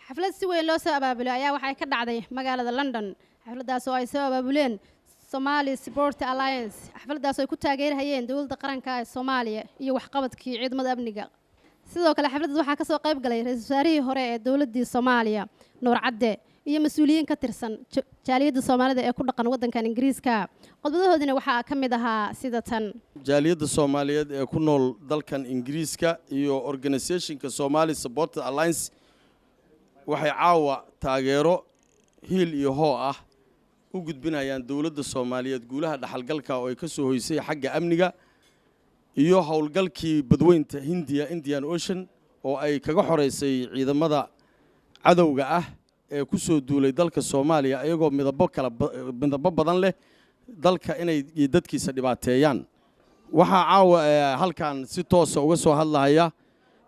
xaflad si weyn loo soo abaabulay ayaa waxay ka dhacday magaalada London. xafladaas oo ay soo abaabuleen Somali Sport Alliance. xafladaas oo ay ku taageerayeen dawladda qaranka ee Soomaaliya iyo waxqabadkii ciidamada amniga. sidoo kale xafladda waxaa ka soo qayb galay ra'iisul wasaarihii hore ee dawladda Soomaaliya Nuur Cadde iyo mas'uuliyiin ka tirsan jaaliyadda Soomaalida ee ku dhaqan waddankan Ingiriiska. qodobadahoodina waxaa ka mid ahaa sida tan jaaliyadda Soomaaliyeed ee ku nool dalkan Ingiriiska iyo organisationka Somali Sport Alliance waxay caawa taageero hiil iyo hoo ah u gudbinayaan dawladda Soomaaliyeed guulaha dhaxalgalka oo ay ka soo hoysay xagga amniga iyo howlgalkii badweynta Indian Ocean oo ay kaga xoreysay ciidamada cadawga ah ee ku soo duulay dalka Soomaaliya ayagoo midabo badan leh dalka inay dadkiisa dhibaateeyaan. waxaa caawa halkan si toos ah uga soo hadlaya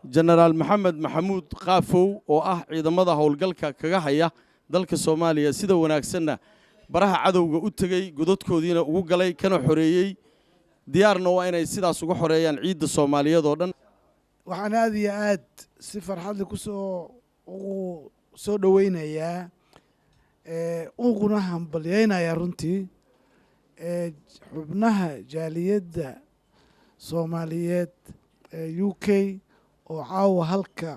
General Maxamed Maxamuud Qaafow oo ah ciidamada howlgalka kaga haya dalka Soomaaliya sida wanaagsanna baraha cadawga u tagay godadkoodiina ugu galay kana xoreeyay diyaarna waa inay sidaas uga xoreeyaan ciidda Soomaaliyeed oo dhan. waxaan aad iyo aad si farxad leh soo dhaweynayaa uguna hambalyeynaya runtii xubnaha jaaliyadda Soomaaliyeed ee UK oo caawa halka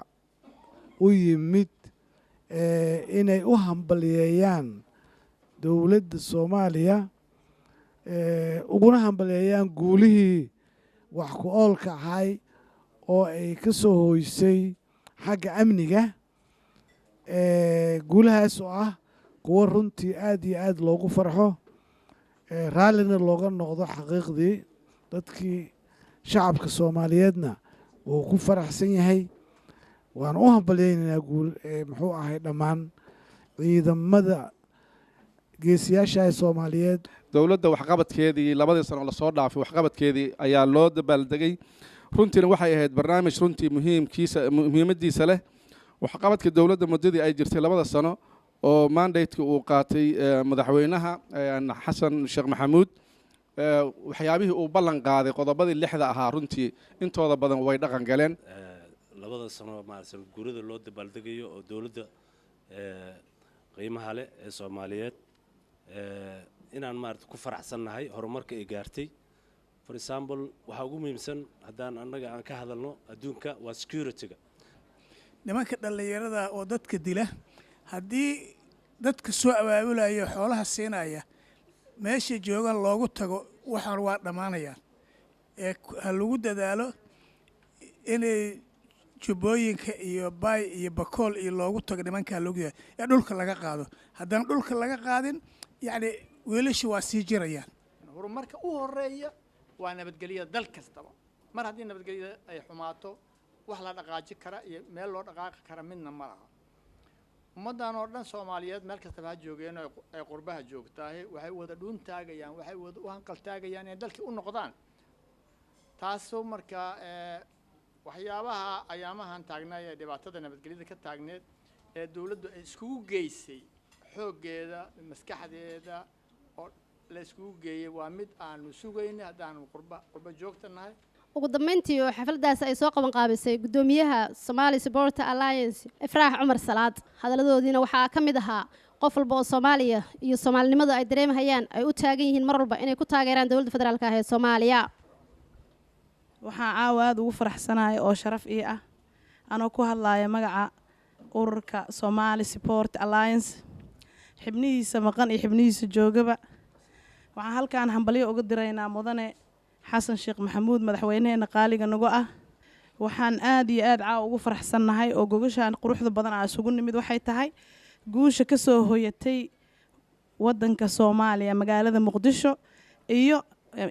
u yimid inay u hambalyeeyaan dawladda Soomaaliya uguna hambalyeeyaan guulihii wax ku oolka ahay oo ay ka soo hoysay xagga amniga guulahaas oo ah kuwa runtii aad iyo aad loogu farxo raallina looga noqdo xaqiiqdii dadkii shacabka Soomaaliyeedna wuu ku faraxsan yahay waan u hambalyeynaynaa muxuu ahay dhammaan ciidamada geesiyaasha Soomaaliyeed. dawladda waxqabadkeedii labadii sano la soo dhaafay waxqabadkeedii ayaa loo dabaaldegay runtiina waxay ahayd barnaamij runtii muhiimadiisa leh waxqabadka dawladda muddadii ay jirtay labada sano oo mandate-ka uu qaatay madaxweynaha xasan sheekh maxamuud waxyaabihii uu ballan qaaday qodobadii 6 ahaa runtii intooda badan way dhaqan galeen. labada sano maarsan guurida loo dabaaldegayo oo dawladda qiimaha leh ee Soomaaliyeed inaan maarta ku faraxsannahay horumarka ay gaartay. for example waxa ugu muhiimsan haddaan annaga aan ka hadalno adduunka waa security-ga. nimanka dhalinyarada oo dadka dila haddii dadka soo abaabulaya xoolaha siinaya meesha joogan loogu tago waxaan waa dhamaanayaan ha lagu dadaalo inay jubbooyinka iyo bay iyo bakool iyo loogu tago nimanka loogu yahay dhulka laga qaado haddaan dhulka laga qaadin yani weelasha waa sii jirayaan. horumarka u horeeya waa nabadgelyada dal kastaba mar haddii nabadgelyada ay xumaato wax la dhaqaaji kara iyo meel loo dhaqaaqi kara midna ma laha. ummaddan oo dhan Soomaaliyeed meel kasta ha joogeen ay qurbaha joogtaahay waxay wada dhuun taagayaan waxay wada u hanqal taagayaan in dalkii u noqdaan. taasoo marka waxyaabaha ayaamahan taagnaa ee dhibaatada nabadgelyada ka taagneed ee dawladdu ay iskugu geysay xooggeeda maskaxdeeda oo la iskugu geeyay waa mid aanu sugaynay haddaanu qurba joogtanahay. ugu dambeyntii oo xafladaas ay soo qaban qaabisay gudoomiyaha Somali Sport Alliance Ifraax Cumar Salaad hadaladoodiina waxaa ka mid ahaa qof walba oo Soomaaliya iyo Soomaalinimada ay dareemayaan ay u taagan yihiin mar walba inay ku taageeraan dawladda federaalka ah ee Soomaaliya. waxaan caawa aad ugu faraxsanahay oo sharaf ii ah anoo ku hadlaaya magaca ururka Somali Sport Alliance xibnihiisa maqan iyo xibnihiisa joogaba. waxaan halkaan hambalyo uga diraynaa mudane xasan sheekh maxamuud madaxweynaheena qaaliga nagu ah. waxaan aad iyo aad caawa ugu faraxsannahay oo gogashaan quruxda badan aan isugu nimid waxay tahay guusha ka soo hoyatay waddanka Soomaaliya magaalada Muqdisho iyo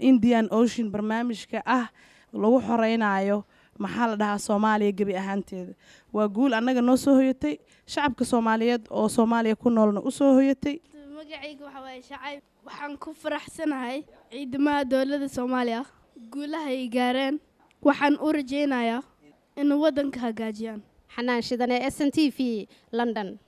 Indian Ocean barnaamijka ah lagu xoreynayo maxaa la dhahaa Soomaaliya gabi ahaanteeda. waa guul annaga noo soo hoyatay shacabka Soomaaliyeed oo Soomaaliya ku noolna u soo hoyatay. magacayga waxa waaye Shacayb waxaan ku faraxsanahay ciidamada dawladda Soomaaliya guulaha ay gaareen waxaan u rajeynayaa in waddanka hagaajiyaan. xanaan shidane SNTV London.